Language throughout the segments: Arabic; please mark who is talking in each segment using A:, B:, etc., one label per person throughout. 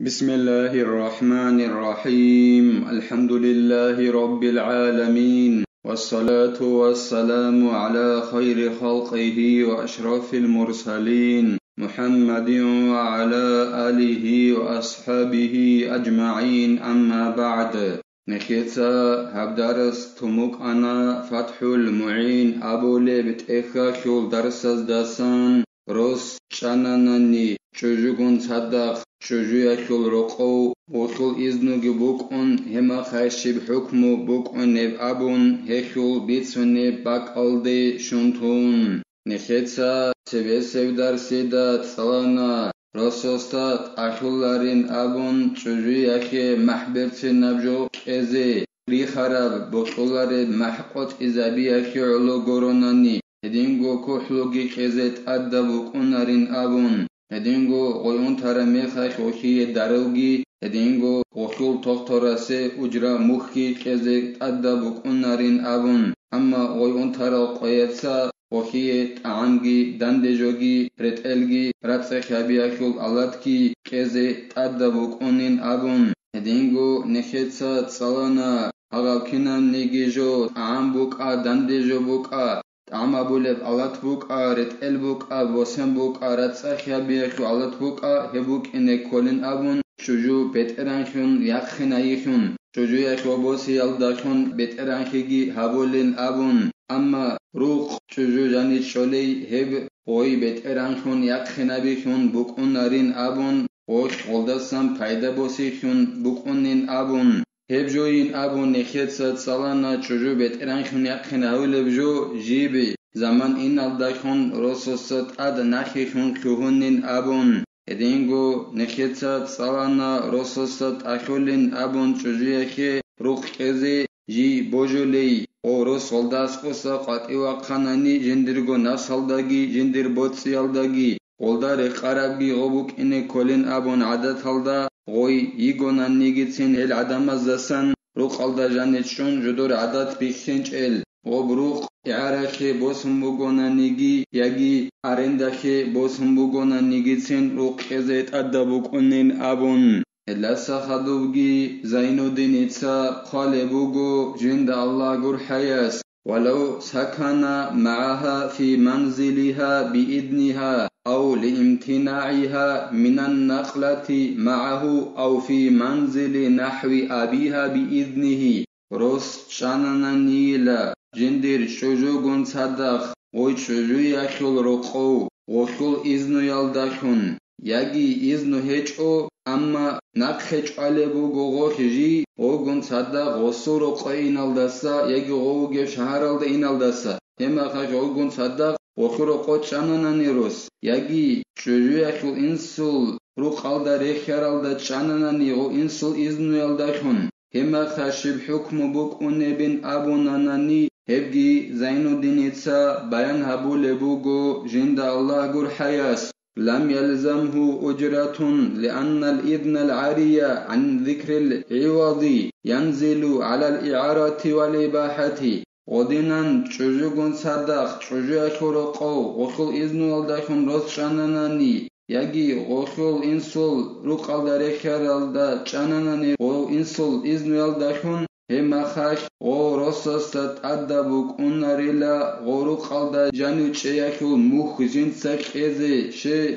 A: بسم الله الرحمن الرحيم الحمد لله رب العالمين والصلاة والسلام على خير خلقه وأشرف المرسلين محمد وعلى آله وأصحابه أجمعين أما بعد نخيتا هبدرس تموك أنا فتح المعين أبو لبت إخا شول درس داسان روس شاناناني چوجوگون صدق چوجویا شول رقو وشول إذنوغي بوكون هما خاشب حكمو بوكون نب أبون هشول بيتسون نب باك ألدي شنطون نخيتسا تبسيب درسيدا تسالانا رسوستات أشولارين أبون چوجويا خي محبرتي نبجو كزي ريخارب بوشولارين محقوت إزابيا خي علو غوروناني هدينغو كوحلوغي كزيت أدى بوكونارين أبون هدينغو غيون ترمي خاش وشي داروغي هدينغو غشول تخترسي أجرا مخي كزيت أدى بوكونارين أبون أما غيون ترى قيتسا وشي تعامغي داندجوغي رتلغي راتسخابيا شول ألاتكي كزيت أدى بوكونين أبون هدينغو نخيتسا تسالانا أغاكينام نيجيجو تعام بوكا داندجو بوكا تعما بولب علات بوكا رتل بوكا بوسم بوكا راتسخيا بيشو علات بوكا هبوك إنه كولين أبون شجو بترانشون يخنايشون شجو يشو بوسي يلداشون بترانشيجي هبولين أبون أما روح شجو جاني شولي هب وي بترانشون يخنابيشون بوكون نارين أبون وش غلدسام پايدا بوسيشون بوكونين أبون هبجوين أبون نخيتسا تسالانا چوجو بترانشون يقين أولبجو جيبي زمان إن الداشون رسوست أد نخيشون كهونين أبون هدينغو نخيتسا تسالانا رسوست أشولين أبون چوجو يخي روخ كزي جي بوجولي او رس غلداس قوسا قاتيوا قاناني جندرغو ناسالداگي جندر بوتسيالداگي غلدار قرابي غبوك إني كولين أبون عدد هالدا غوي يغونان نيگيتسين هل عدم الزسن روخ الدا جانيتشون جدور عدد بيخشنج ال غبروخ إعارخي بوسم بوغونان نيگي ياگي أرندخي بوسم بوغونان نيگيتسين روخ كزيت أدبوك أنين أبون هلسا خدوغي زينو دينيتسا قالبوغو جند الله gur حياس ولو سكن معها في منزلها بإذنها أو لامتناعها من النقلة معه أو في منزل نحو أبيها بإذنه روس شاننا نيلا جندر شجوغون صدق وي شجو يشول رقو وشول إذنو يلداشون ياگي إذنو هچو أما نقخچ علبو غوغوش جي غوغون صدق غصو رقو إنالدسا ياگي غوغو شهر الدا إنالدسا هما خش غوغون صدق وخورو قوتشانانا نيروس ياگي چوجو يشول إنسول روخ الدا ريخير الدا چانانا نيغو إنسول إذنو يلداشون هما خشب حكم بوك أنبين أبوناناني هبگي زينو دينيتسا بيان هبو لبوغو جند الله gur حياس لم يلزمه أجرة لأن الإذن العارية عن ذكر العوض ينزل على الإعارة والإباحة ودينان چوجوگون صدق چوجو شورقو غسل إذن والداشون روز شاناناني ياگي غسل إنسول روق الداريخير الدا چاناناني غو إنسول إذن والداشون هما خاش غو رسوستات أدبوك أناريلا غو روق الدا جانو چياشول موخ جنسك إزي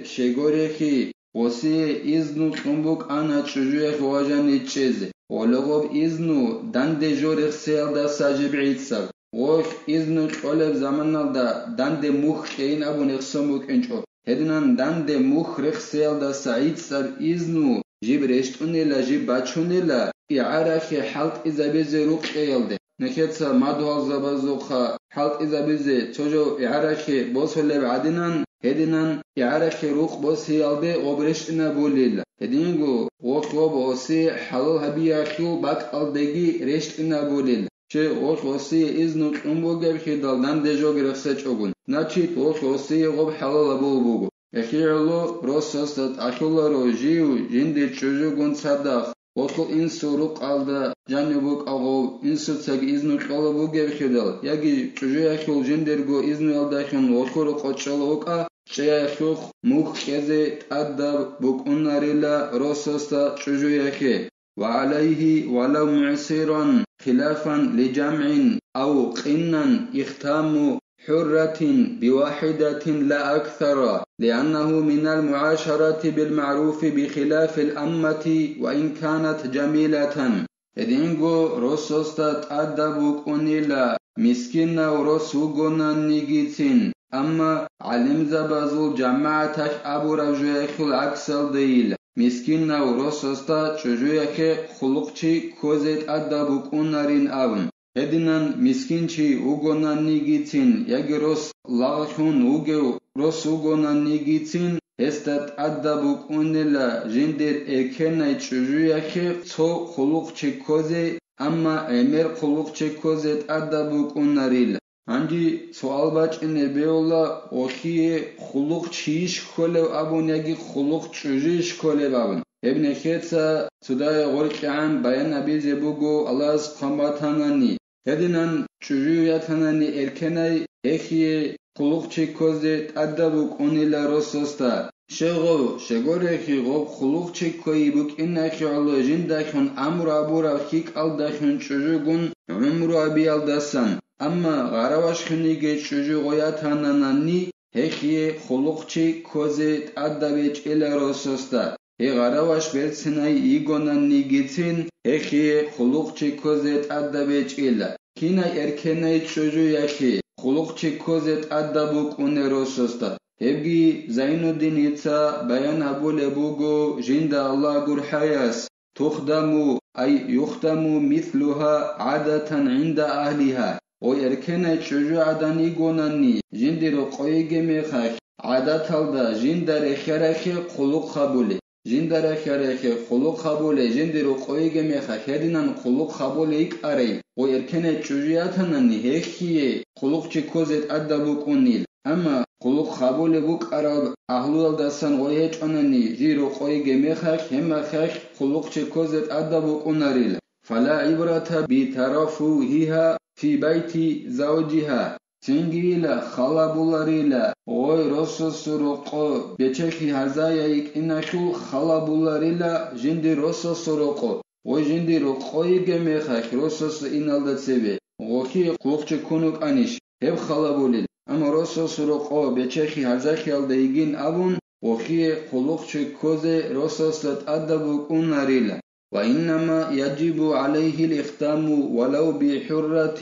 A: شغوريخي وسي إذنو خنبوك أنا چوجويخ واجاني چيزي ولغوب إذنو دانده جوريخ سيالدا ساجب عيدسال غوش إذنو چولب زمانال دا دانده موخ خين أبو نخسموك انچو هدنان دانده موخ رخ سيالدا ساعيدسال إذنو جيب رشتونيلا جيب باچونيلا إعارخي حلق إزابيزي روك خيالده نكتسا مادوال زبازوخا حلق إزابيزي توجو إعارخي بوسو لب عدنان هدنان إعارخي روك بوسي يالده غبرشتنا بوليلا هدينغو غوش غوب وسي حلال هبياشو باك ألدگي رشتنا بوليلا چه غوش وسي إذنو قنبوغب خيدال دان دجوغ رخصة چوغون ناچيت غوش وسي غوب حلال بولبوغو اخيرلو روسوستات أشولارو جيو جندر چوجوگون صدق غسل إنسو روق ألدا جانبوك أغو إنسو تساق إذنو قلبوغب خيدال ياگي چوجو يشول جندرگو إذنو يلداشون غسل روق أتشالوكا ჭეახუხ მუხკეზე ტადდა ბუკუნარილა როსოსთა ჭუჟუეხე وعليه ولو معسرا خلافا لجمع أو قنا اختام حرة بواحدة لا أكثر لأنه من المعاشرة بالمعروف بخلاف الأمة وإن كانت جميلة إدينغو رسوستات أدبوك أنيلا مسكينة ورسوغونا نيجيتين أما علم زبازو جماعتك أبو رجويخ العكسل ديل مسكينة ورسوستات شجويخ خلقشي كوزيت أدبوك أنارين أبن هدينان مسكينشي وغونا نيجيتين يجروس لاغشون وغو رسوغونا نيجيتين استات أدبوك أنيلا جندر إركناي شجويخ تو خلقشي كوزي أما أمير خلقشي كوزيت أدبوك أناريل عندي سؤال باچنه بيولا وخيه خلق چيش كله ابون يجي خلق چوجيش كله بابن ابن خيتسا سوداي غورقعان بيان ابي زبوغو الله قماتاناني هدينان چوجياتاناني اركناي اخيه خلق چي كوزي ادبوك اونيلا روسوستا شغو شغورخي غوب خلق چي كوي بوك انخي الله جنداخون امر ابورا خيك الداخون چوجوغون عمر ابي الدسان أما غراوش خنيجي شجو غياتاناني هخيه خلقشي كوزيت أدبيج إلى روسوستا هي غراوش برسناي إيغوناني جيتين هخيه خلقشي كوزيت أدبيج إلى كينا إركناي شجو يخي خلقشي كوزيت أدبوك أوني روسوستا هبجي زين الدين يتسا بيان أبو لبوغو جند الله قرحياس تخدمو أي يخدمو مثلها عادة عند أهلها ويركنا چوجو عداني گوناني جندرو قويگه ميخاك عادت هلدا جندر خيرخي قلوق خبولي جندر خيرخي قلوق خبولي جندرو قويگه ميخاك هدينان قلوق خبولي اك اري ويركنا چوجياتاناني هكيه قلوق چي كوزت ادبوك اونيل اما قلوق خبولي بوك اراب اهلول دستان ويهج اناني جيرو قويگه ميخاك هما خاك قلوق چي كوزت ادبوك اوناريل فلا عبرة بترفوهها في بيت زوجها تنجيلا خلابولاريلا غوي روسوسروقو بيچخي هزايايك اناشو خلابولاريلا جندي روسوسروقو غوي جندي روقوي گميخاك روسوس انالدسبي غوخي قوقچ كونوك انيش هب خلابوليل اما روسوسروقو بيچخي هزاخيالدا يگين ابون غوخي قلوقچ كوزي روسوسلت ادبوك اوناريلا وإنما يجب عليه الإختام ولو بحرة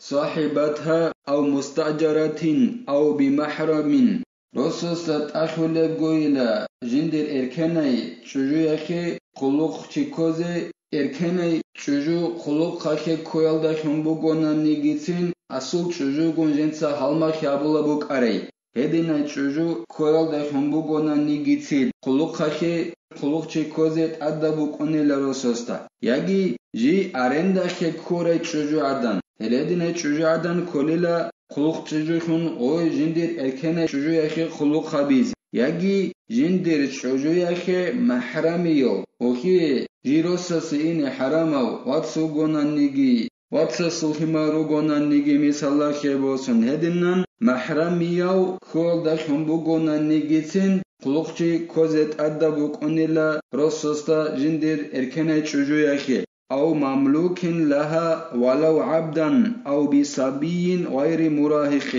A: صاحبتها أو مستأجرة أو بمحرم رسوسات أخول قويلة جندر إركناي چوجو يخي قلوق چيكوزي إركناي چوجو قلوق خاكي كويل دا خنبو گونا نيگيتين أصول چوجو گون جنسا حالما خيابولا بوك أري هديناي چوجو كويل دا خنبو گونا نيگيتين قلوق خاكي خلقچي كوزيت أدبوك أونيلا روسوستا يجي جي أرندا خي كوري چوجو عدن هلدينه چوجو عدن كوليلا خلق چوجوخون اوي جندير اركنه چوجو يخي خلق خبيز يجي جندير چوجو يخي محرميو اوخي جيروسس إن حرامو واتسو گونانيگي واتسو هيمارو گونانيگي مثالا خيبوسون هدينن محرميو خول دا خنبو گونانيگيتين قلقچي كوزت أدبوك أونيلا رسوستا جندر إركنه چوجو يخي أو مملوك لها ولو عبدا أو بصبي غير مراهق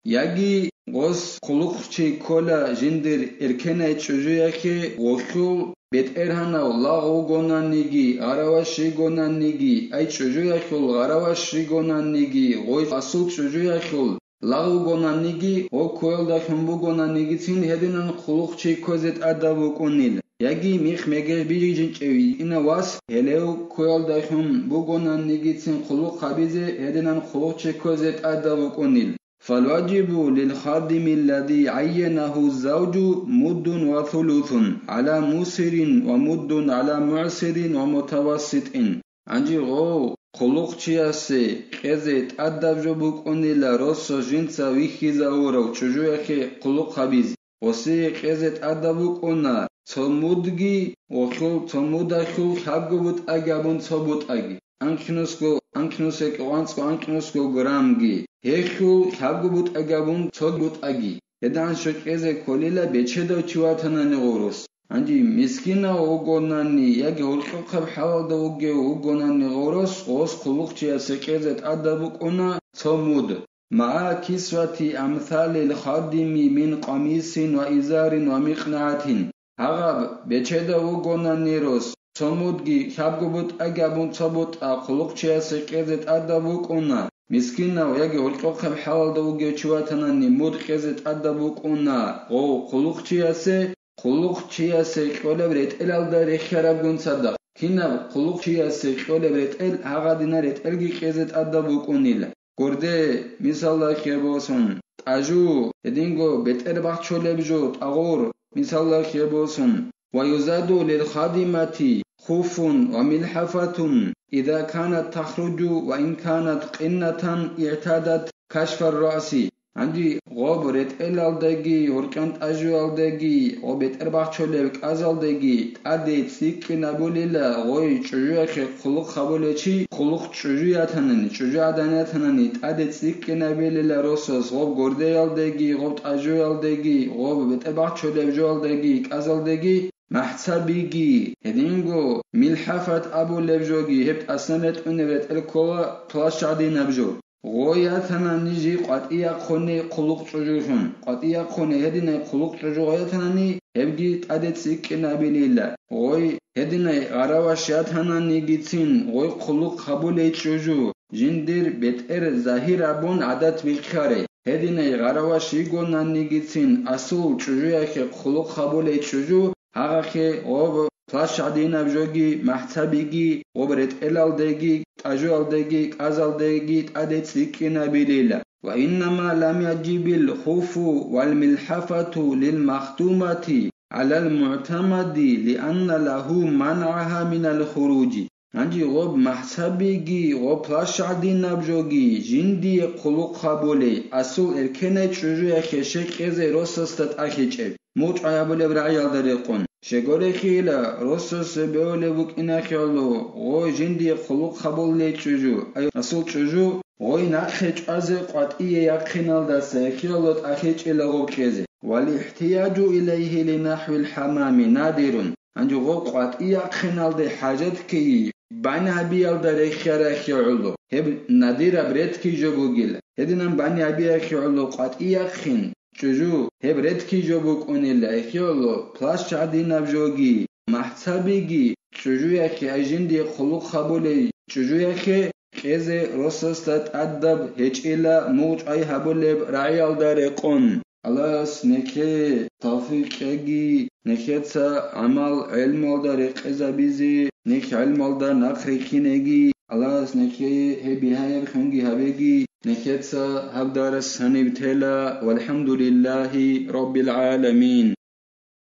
A: يجي غوز قلقچي كولا جندر إركنه چوجو يخي وخول بيت إرهانا لاغو گونانيگي غراوشي گونانيگي أي چوجو يخول غراوشي گونانيگي غوي أصول چوجو يخول لاغو گونانيگي او كويل دا خنبو گونانيگي تين هدينان قلقچي كوزت أدبوك أونيل يجي ميخ ميگه بيجي جنچوي إنا واس هلو كويل دا خنبو گونانيگي تين قلق خبيزه هدينان قلقچي كوزت أدبوك أونيل فالواجب للخادم الذي عينه الزوج مد وثلث على موسر ومد على معسر ومتوسط عنجي غو قلقچياسي قزت أدبجبوك أونيلا روسو جنسا ويخيزا ورو چوجو يخي قلق خبيز وسي قزت أدبوك أونا تمودگي وخل تمودخل خبگبوت أگابون تبوت أگي أنكنوسك وانسكو أنكنوسكو گرامگي هيخل خبگبوت أگابون تبوت أگي هدان شكيزة كوليلا بيتشدو چواتناني غوروس عندي مسكينة وغوناني يجي والقب حوال دوغي وغوناني غوروس غوس قلوقتيا سكيزة أدبوك أنا صمود مع كسوة أمثال الخادم من قميص وإزار ومقنعة هغاب بيتشدو وغوناني روس صمودجي خابغوبوت أجابون صبوت قلوقتيا سكيزة أدبوك أنا مسكينة ويجي والقب حوال دوغي چواتناني مود قيزة أدبوك أنا غو قلوقتيا قولبريت الالداري خرابون صدق كنا قلوقتيا قولبريت هغاديناريت الجي قيزت ادبوكونيل غورده مثال خيبوسون اجو دينغو بتربخ چولبجو اغور مثال خيبوسون ويزاد للخادمات خوف وملحفة إذا كانت تخرج وإن كانت قنة اعتادت كشف الرأس عندي غوبرت الالدگي وركنت اجوالدگي غوبت ارباخ چولبك ازالدگي اديت سيك نابوليلا غوي چجوخ خلق خبولچي خلق چجوياتنني چجوادانياتنني اديت سيك نابوليلا روسوس غوب گورديالدگي غوبت اجوالدگي غوبت ارباخ چولبجوالدگي ازالدگي محسبيجي هدينغو ملحفت ابو لبجوغي هبت اسنت انورت الكولا تلاشادي نبجو غوياتنا نيجي قطيا خوني قلوق چجوشون قطيا خوني هدينا قلوق چجو غوياتنا هبجي تادت سيك نابليلا غوي هدينا غراواشياتنا نيجيتين غوي قلوق قبولي چجو جندير بتر ظاهر ابون عادت بخاري هدينا غراواشيغونا نيجيتين اصول چجوياخ قلوق قبولي چجو هاغاخي غوب تلاشادينا بجوغي محسبيجي غبرت الالدگي أجوالدگي أزالدگي أدتسكنا بليلة وإنما لم يجب الخوف والملحفة للمختومة على المعتمد لأن له منعها من الخروج عندي غب محسبيجي غب لاشعدين بجوغي جندي قلوق خابولي أصول الكنة چجوية خشك إذا رسستت أخيچب موت عيابولي برعيال دريقون شگوره خیلا روسوس بیوله بوک اینا خیالو غوی جندی خلوق خبول لی چجو ای اصول چجو غوی نخیچ از قطعی یقینال دسته خیالات اخیچ الگو کزه ولی احتیاج الیه لنحو الحمام نادرون انجو غو قطعی یقینال ده حاجت کی بانی بیال در خیره خیالو هب نادر برد کی جو بگیل هدینم بانی بیال خیالو قطعی یقین چجو هبرت کی جوبوک اونیلا خیالو پلاس چادی نبجوگی محسبیگی چجو یکی اجندی خلوق خبولی چجو یکی خیز رسستت ادب هیچ ایلا موج ای هبولب رعیال داره قن الله نکه توفیقی نکهت عمل علم داره قزا بیزی نک علم داره نخریخینگی الله نکه هبی های بخونگی هبگی نكتسا هبدار السنة بتلا والحمد لله رب العالمين.